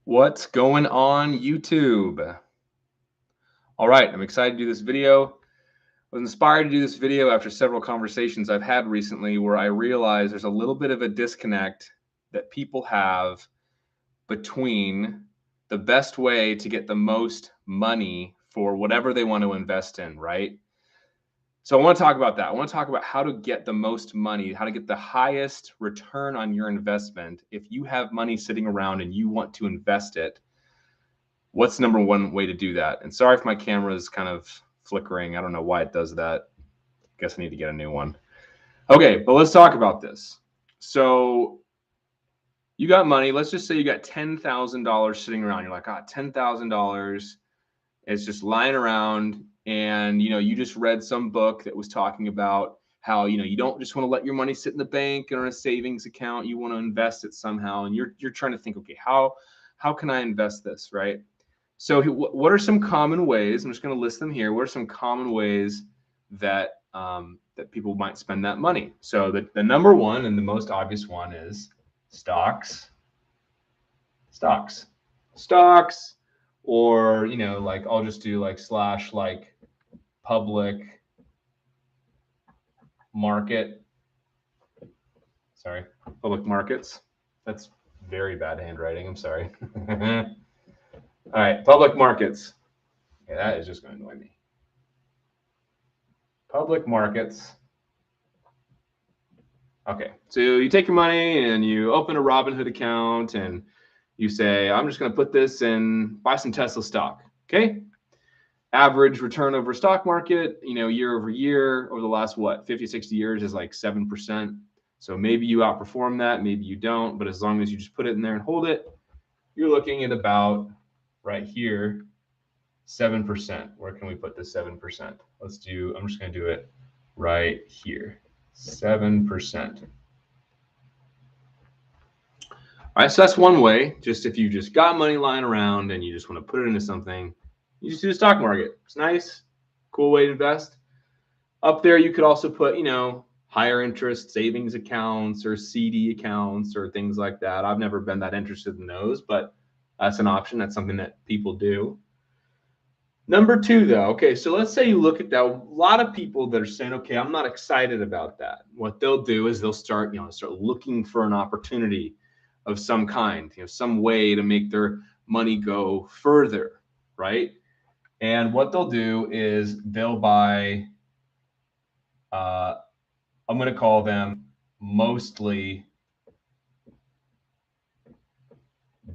What's going on YouTube? All right, I'm excited to do this video. I was inspired to do this video after several conversations I've had recently where I realized there's a little bit of a disconnect that people have between the best way to get the most money for whatever they want to invest in, right? So I want to talk about that. I want to talk about how to get the most money, how to get the highest return on your investment. If you have money sitting around and you want to invest it, what's the number one way to do that? And sorry if my camera is kind of flickering. I don't know why it does that. Guess I need to get a new one. Okay, but let's talk about this. So you got money. Let's just say you got $10,000 sitting around. You're like, $10,000. It's just lying around. And, you just read some book that was talking about how, you don't just want to let your money sit in the bank or in a savings account. You want to invest it somehow. And you're trying to think, okay, how can I invest this, right? So what are some common ways? I'm just going to list them here. What are some common ways that that people might spend that money? So the number one and the most obvious one is stocks. Or like I'll just do like slash like public market. Sorry, public markets. That's very bad handwriting. I'm sorry. All right, public markets. Okay, that is just going to annoy me. Public markets. Okay, so you take your money and you open a Robinhood account and you say, I'm just going to put this in, buy some Tesla stock. Okay. Average return over stock market, year over year over the last 50, 60 years is like 7%. So maybe you outperform that, maybe you don't, but as long as you just put it in there and hold it, you're looking at about right here, 7%. Where can we put this 7%? I'm just going to do it right here, 7%. All right, so that's one way. Just if you just got money lying around and you just want to put it into something, you just do the stock market. It's nice, cool way to invest. Up there, you could also put, higher interest savings accounts or CD accounts or things like that. I've never been that interested in those, but that's an option. That's something that people do. Number two, though, okay, so let's say you look at that. A lot of people that are saying, okay, I'm not excited about that. What they'll do is they'll start looking for an opportunity of some kind, some way to make their money go further, right? And what they'll do is they'll buy, I'm going to call them mostly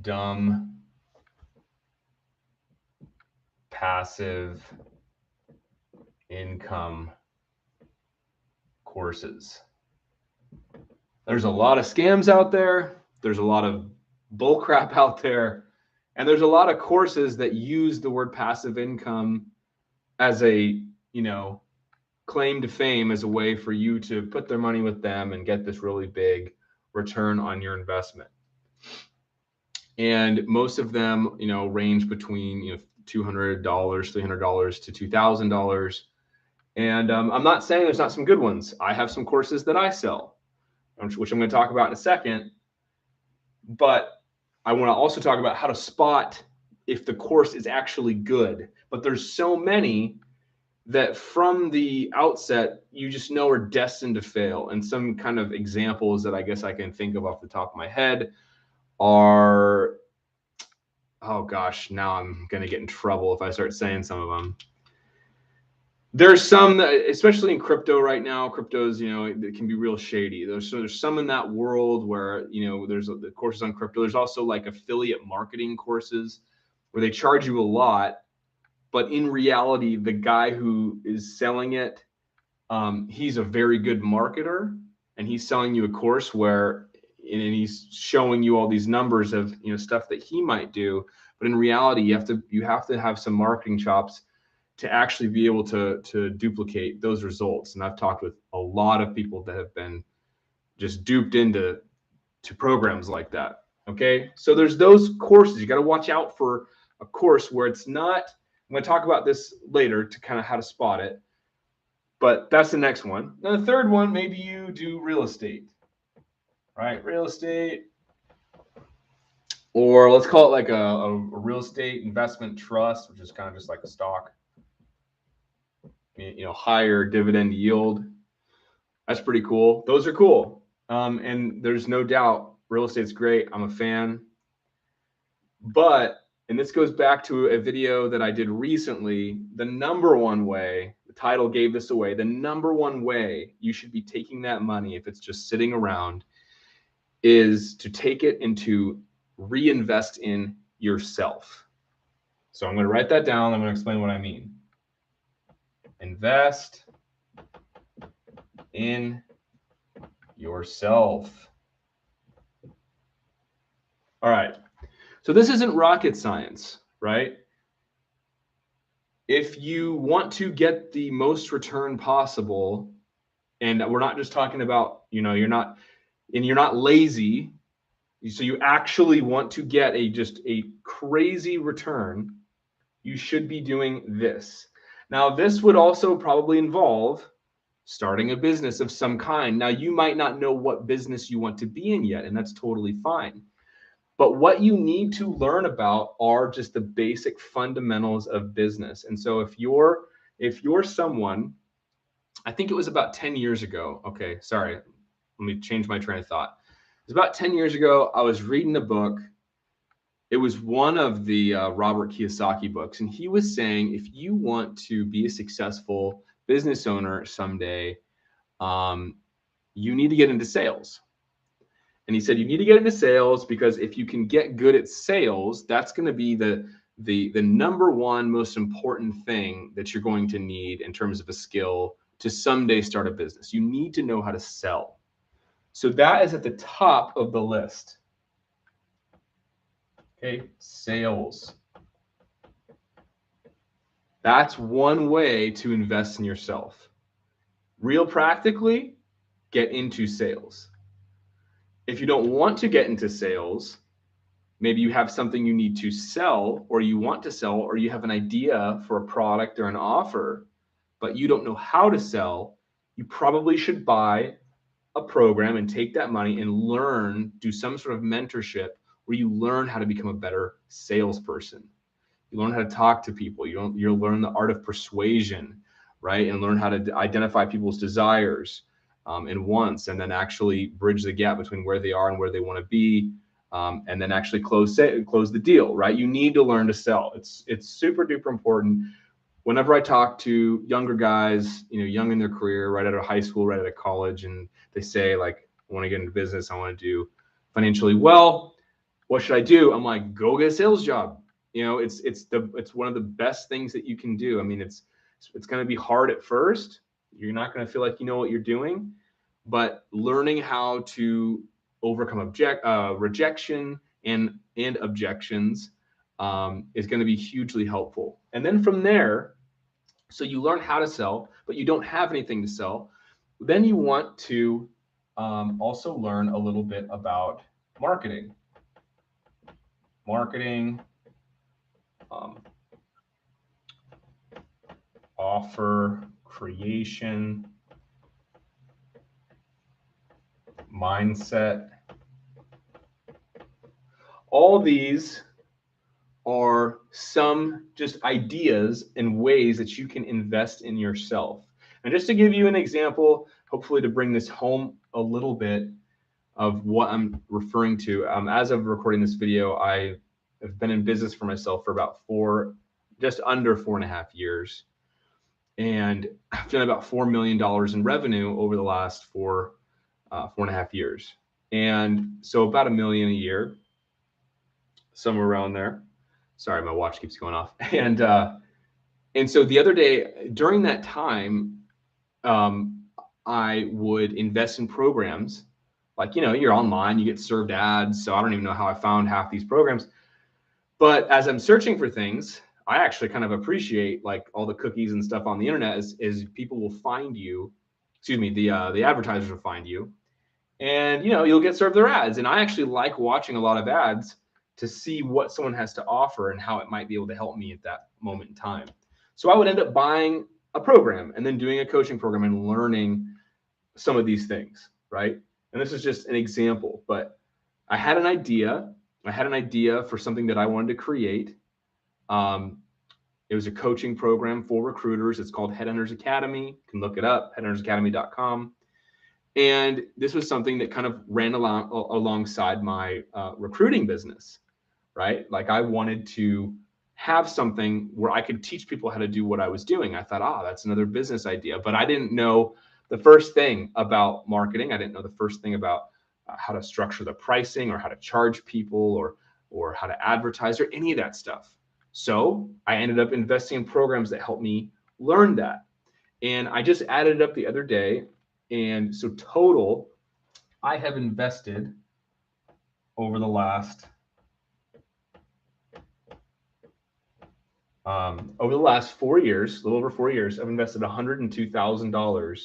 dumb passive income courses. There's a lot of scams out there. There's a lot of bull crap out there. And there's a lot of courses that use the word passive income as a, claim to fame, as a way for you to put their money with them and get this really big return on your investment. And most of them, range between, $200, $300 to $2,000. And I'm not saying there's not some good ones. I have some courses that I sell, which I'm going to talk about in a second. But I want to also talk about how to spot if the course is actually good. But there's so many that from the outset, you just know are destined to fail. And some kind of examples that I guess I can think of off the top of my head are, oh gosh, now I'm going to get in trouble if I start saying some of them. There's some that, especially in crypto right now, cryptos, it can be real shady. There's some in that world where, there's the courses on crypto. There's also like affiliate marketing courses where they charge you a lot, but in reality, the guy who is selling it, he's a very good marketer, and he's selling you a course where, and he's showing you all these numbers of, stuff that he might do. But in reality, you have to have some marketing chops to actually be able to duplicate those results. And I've talked with a lot of people that have been just duped into programs like that. Okay, so there's those courses. You got to watch out for a course where it's not. I'm going to talk about this later to kind of how to spot it, but that's the next one. Now the third one, maybe you do real estate, right? Real estate. or let's call it like a real estate investment trust, which is kind of just like a stock, higher dividend yield. That's pretty cool. Those are cool. And there's no doubt real estate's great. I'm a fan. But, and this goes back to a video that I did recently, the number one way, the title gave this away, the number one way you should be taking that money, if it's just sitting around, is to take it and to reinvest in yourself. So I'm going to write that down. I'm going to explain what I mean. Invest in yourself. All right. So this isn't rocket science, right? If you want to get the most return possible, and we're not just talking about, you're not lazy, so you actually want to get just a crazy return, you should be doing this. Now, this would also probably involve starting a business of some kind. Now, you might not know what business you want to be in yet, and that's totally fine. But what you need to learn about are just the basic fundamentals of business. And so if you're someone, I think it was about 10 years ago. Okay, sorry. Let me change my train of thought. It was about 10 years ago. I was reading a book. It was one of the Robert Kiyosaki books. And he was saying, if you want to be a successful business owner someday, you need to get into sales. And he said, you need to get into sales because if you can get good at sales, that's going to be the number one most important thing that you're going to need in terms of a skill to someday start a business. You need to know how to sell. So that is at the top of the list. Okay, sales. That's one way to invest in yourself. Real practically, get into sales. If you don't want to get into sales, maybe you have something you need to sell or you want to sell, or you have an idea for a product or an offer, but you don't know how to sell, you probably should buy a program and take that money and learn, do some sort of mentorship where you learn how to become a better salesperson. You learn how to talk to people. You'll learn the art of persuasion, right? And learn how to identify people's desires and wants, and then actually bridge the gap between where they are and where they want to be, and then actually close the deal, right? You need to learn to sell. It's super duper important. Whenever I talk to younger guys, young in their career, right out of high school, right out of college, and they say like, I want to get into business, I want to do financially well, what should I do? I'm like, go get a sales job. It's one of the best things that you can do. I mean, it's going to be hard at first. You're not going to feel like you know what you're doing, but learning how to overcome rejection and objections is going to be hugely helpful. And then from there, so you learn how to sell, but you don't have anything to sell. Then you want to also learn a little bit about marketing. Offer creation, mindset. All these are some just ideas and ways that you can invest in yourself. And just to give you an example, hopefully to bring this home a little bit of what I'm referring to, as of recording this video, I have been in business for myself for about just under 4.5 years. And I've done about $4 million in revenue over the last 4.5 years. And so about $1 million a year, somewhere around there. Sorry, my watch keeps going off. And so the other day during that time, I would invest in programs like, you're online, you get served ads. So I don't even know how I found half these programs. But as I'm searching for things, I actually kind of appreciate like all the cookies and stuff on the internet is people will find you, the advertisers will find you, and you'll get served their ads. And I actually like watching a lot of ads to see what someone has to offer and how it might be able to help me at that moment in time. So I would end up buying a program and then doing a coaching program and learning some of these things, right? And this is just an example, but I had an idea I had an idea for something that I wanted to create. It was a coaching program for recruiters. It's called Headhunters Academy. You can look it up, headhuntersacademy.com. And this was something that kind of ran alongside my recruiting business, right? Like I wanted to have something where I could teach people how to do what I was doing. I thought, that's another business idea. But I didn't know the first thing about marketing. I didn't know the first thing about how to structure the pricing or how to charge people or how to advertise or any of that stuff. So I ended up investing in programs that helped me learn that. And I just added it up the other day. And so total, I have invested over the last 4 years, a little over 4 years, I've invested $102,000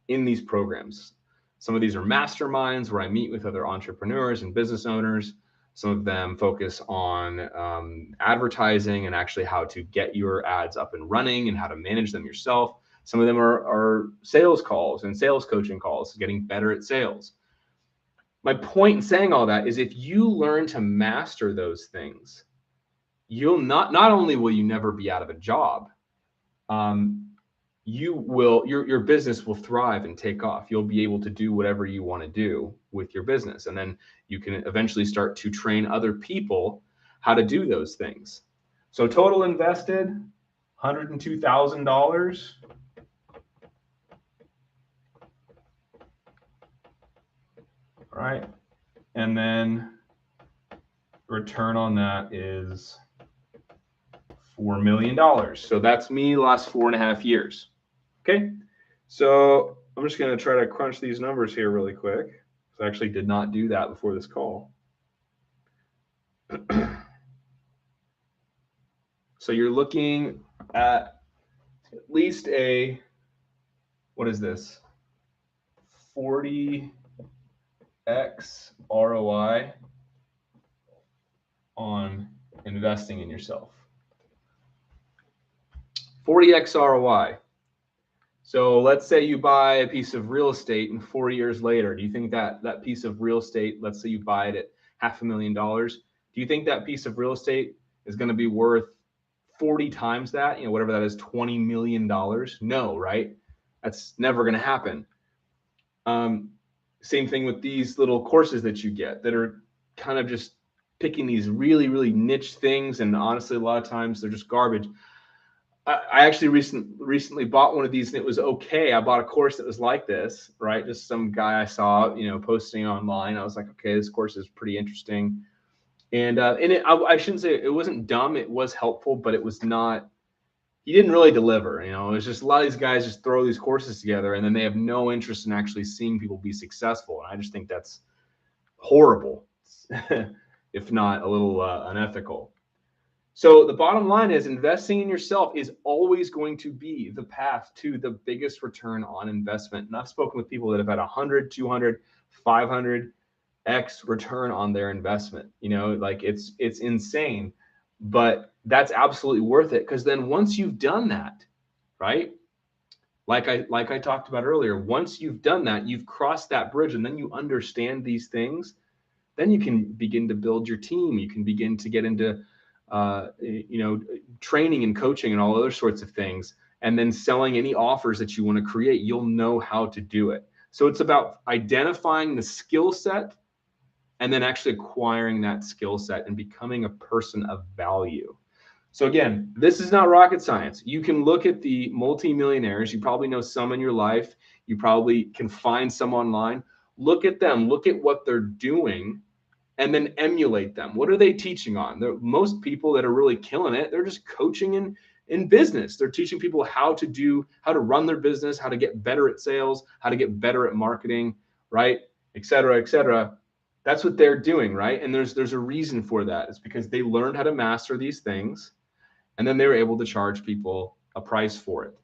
in these programs. Some of these are masterminds where I meet with other entrepreneurs and business owners. Some of them focus on advertising and actually how to get your ads up and running and how to manage them yourself. Some of them are sales calls and sales coaching calls, getting better at sales. My point in saying all that is if you learn to master those things, you'll not only will you never be out of a job, your business will thrive and take off. You'll be able to do whatever you want to do with your business. And then you can eventually start to train other people how to do those things. So total invested, $102,000. Right. And then return on that is $4 million. So that's me the last 4.5 years. Okay. So I'm just going to try to crunch these numbers here really quick. I actually did not do that before this call. So you're looking at least what is this? 40x ROI on investing in yourself. 40x ROI. So let's say you buy a piece of real estate and 4 years later, do you think that piece of real estate, let's say you buy it at $500,000, do you think that piece of real estate is going to be worth 40 times that, whatever that is, $20 million? No, right? That's never going to happen. Same thing with these little courses that you get that are kind of just picking these really, really niche things. And honestly, a lot of times they're just garbage. I actually recently bought one of these and it was okay. I bought a course that was like this, right? Just some guy I saw, posting online. I was like, okay, this course is pretty interesting. And I shouldn't say it wasn't dumb. It was helpful, but it was not, he didn't really deliver. It was just a lot of these guys just throw these courses together and then they have no interest in actually seeing people be successful. And I just think that's horrible, if not a little unethical. So the bottom line is investing in yourself is always going to be the path to the biggest return on investment. And I've spoken with people that have had 100, 200, 500x return on their investment. Like it's insane, but that's absolutely worth it. Because then once you've done that, right? Like I talked about earlier, once you've done that, you've crossed that bridge and then you understand these things, then you can begin to build your team. You can begin to get into training and coaching and all other sorts of things, and then selling any offers that you want to create. You'll know how to do it. So it's about identifying the skill set and then actually acquiring that skill set and becoming a person of value. So again, this is not rocket science. You can look at the multimillionaires. You probably know some in your life. You probably can find some online. Look at them. Look at what they're doing and then emulate them. What are they teaching on? Most people that are really killing it, they're just coaching in business. They're teaching people how to run their business, how to get better at sales, how to get better at marketing, right? Et cetera, et cetera. That's what they're doing, right? And there's a reason for that. It's because they learned how to master these things, and then they were able to charge people a price for it.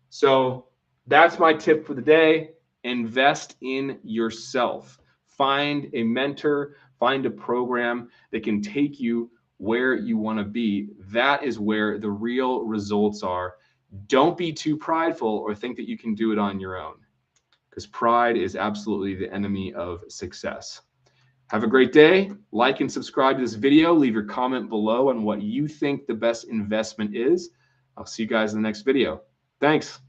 So that's my tip for the day. Invest in yourself. Find a mentor, find a program that can take you where you want to be. That is where the real results are. Don't be too prideful or think that you can do it on your own, because pride is absolutely the enemy of success. Have a great day. Like and subscribe to this video. Leave your comment below on what you think the best investment is. I'll see you guys in the next video. Thanks.